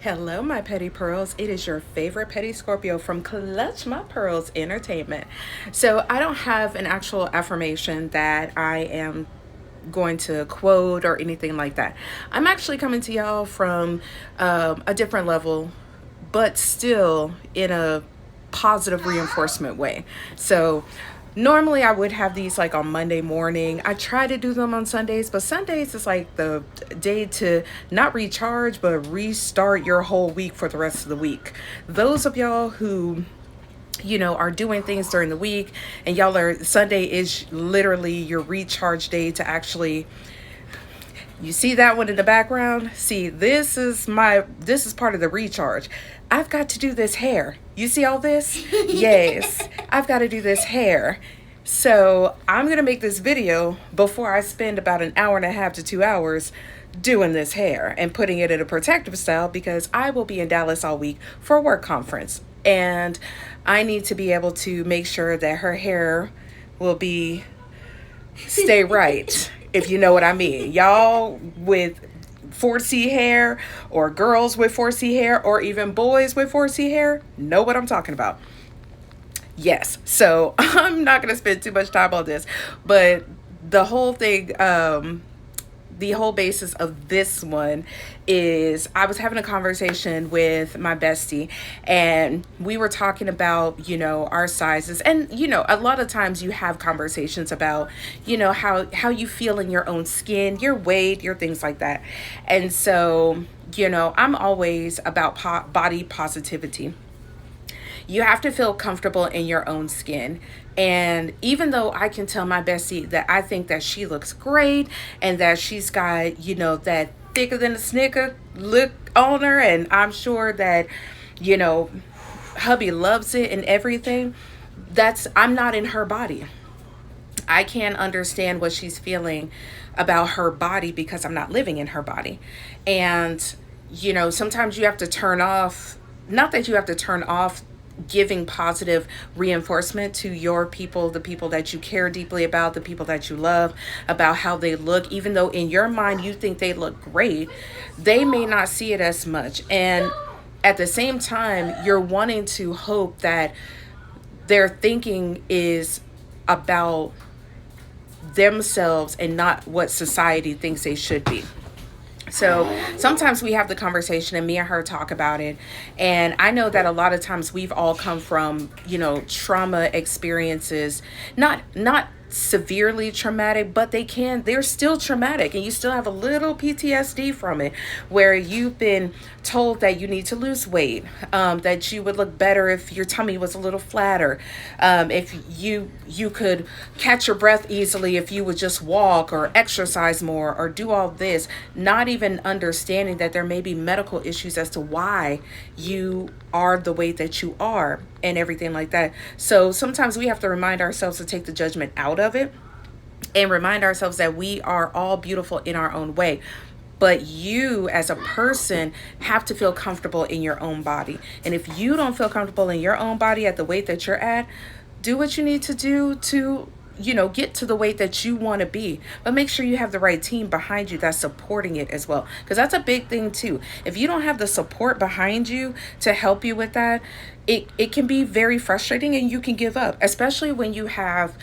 Hello, my petty pearls. It is your favorite petty Scorpio from Clutch My Pearls Entertainment. So, I don't have an actual affirmation that I am going to quote or anything like that. I'm actually coming to y'all from a different level, but still in a positive reinforcement way. So, normally I would have these like on Monday morning. I try to do them on Sundays, but Sundays is like the day to not recharge but restart your whole week for the rest of the week. Those of y'all who are doing things during the week and y'all are Sunday is literally your recharge day to actually, you see that one in the background? See, this is part of the recharge. I've got to do this hair. You see all this? Yes. I've got to do this hair. So, I'm going to make this video before I spend about an hour and a half to 2 hours doing this hair and putting it in a protective style because I will be in Dallas all week for a work conference. And I need to be able to make sure that her hair will be stay right, if you know what I mean. Y'all with 4C hair, or girls with 4C hair, or even boys with 4C hair, know what I'm talking about. Yes. So I'm not going to spend too much time on this, but the whole thing, the whole basis of this one is I was having a conversation with my bestie and we were talking about, our sizes. And, a lot of times you have conversations about, how you feel in your own skin, your weight, your things like that. And so, I'm always about body positivity. You have to feel comfortable in your own skin. And even though I can tell my bestie that I think that she looks great and that she's got, that thicker than a snicker look on her, and I'm sure that, you know, hubby loves it and everything, I'm not in her body. I can't understand what she's feeling about her body because I'm not living in her body. And, sometimes you have to turn off, not that you have to turn off giving positive reinforcement to your people, the people that you care deeply about, the people that you love, about how they look, even though in your mind you think they look great, they may not see it as much. And at the same time, you're wanting to hope that their thinking is about themselves and not what society thinks they should be. So sometimes we have the conversation and me and her talk about it. And I know that a lot of times we've all come from, trauma experiences, not severely traumatic, but they're still traumatic and you still have a little PTSD from it, where you've been told that you need to lose weight, that you would look better if your tummy was a little flatter, if you could catch your breath easily if you would just walk or exercise more or do all this, not even understanding that there may be medical issues as to why you are the way that you are and everything like that. So sometimes we have to remind ourselves to take the judgment out of it and remind ourselves that we are all beautiful in our own way. But you as a person have to feel comfortable in your own body. And if you don't feel comfortable in your own body at the weight that you're at, do what you need to do to get to the weight that you want to be, but make sure you have the right team behind you that's supporting it as well, because that's a big thing too. If you don't have the support behind you to help you with that, it can be very frustrating and you can give up, especially when you have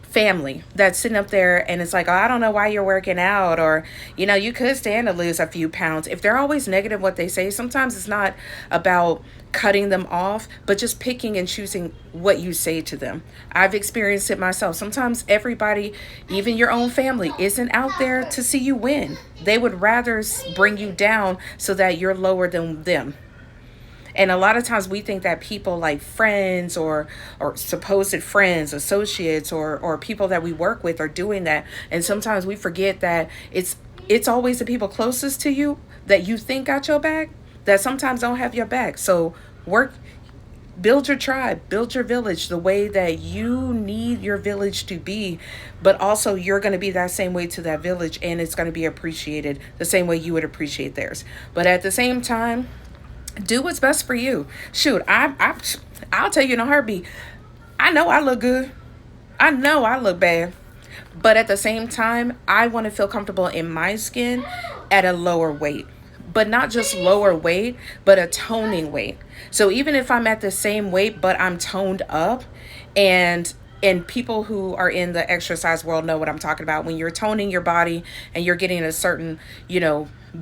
family that's sitting up there and it's like, oh, I don't know why you're working out, or you could stand to lose a few pounds. If they're always negative what they say, sometimes it's not about cutting them off, but just picking and choosing what you say to them. I've experienced it myself. Sometimes everybody, even your own family, isn't out there to see you win. They would rather bring you down so that you're lower than them. And a lot of times we think that people like friends or supposed friends, associates, or people that we work with are doing that. And sometimes we forget that it's always the people closest to you that you think got your back that sometimes don't have your back. So build your tribe, build your village the way that you need your village to be, but also you're going to be that same way to that village, and it's going to be appreciated the same way you would appreciate theirs. But at the same time, do what's best for you. Shoot, I'll tell you in a heartbeat. I know I look good. I know I look bad. But at the same time, I want to feel comfortable in my skin at a lower weight. but not just lower weight, but a toning weight. So even if I'm at the same weight, but I'm toned up, and people who are in the exercise world know what I'm talking about. When you're toning your body and you're getting a certain,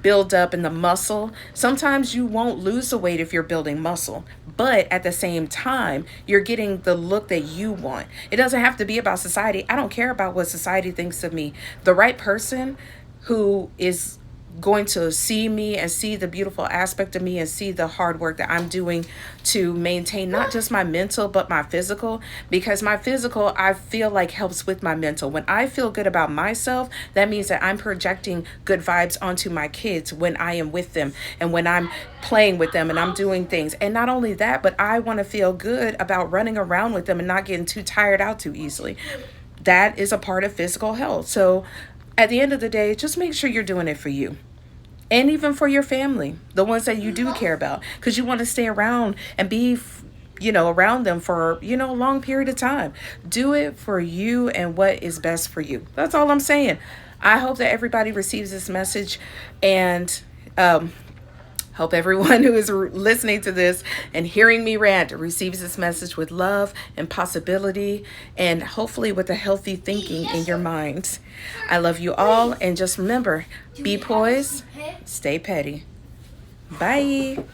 build up in the muscle, sometimes you won't lose the weight if you're building muscle, but at the same time, you're getting the look that you want. It doesn't have to be about society. I don't care about what society thinks of me. The right person who is going to see me and see the beautiful aspect of me and see the hard work that I'm doing to maintain not just my mental but my physical, because my physical I feel like helps with my mental. When I feel good about myself, that means that I'm projecting good vibes onto my kids when I am with them and when I'm playing with them and I'm doing things. And not only that, but I want to feel good about running around with them and not getting too tired out too easily. That is a part of physical health. So at the end of the day, just make sure you're doing it for you, and even for your family, the ones that you do care about, because you want to stay around and be around them for a long period of time. Do it for you and what is best for you. That's all I'm saying. I hope that everybody receives this message, and hope everyone who is listening to this and hearing me rant receives this message with love and possibility, and hopefully with a healthy thinking in your minds. I love you all, and just remember, be poised, stay petty. Bye.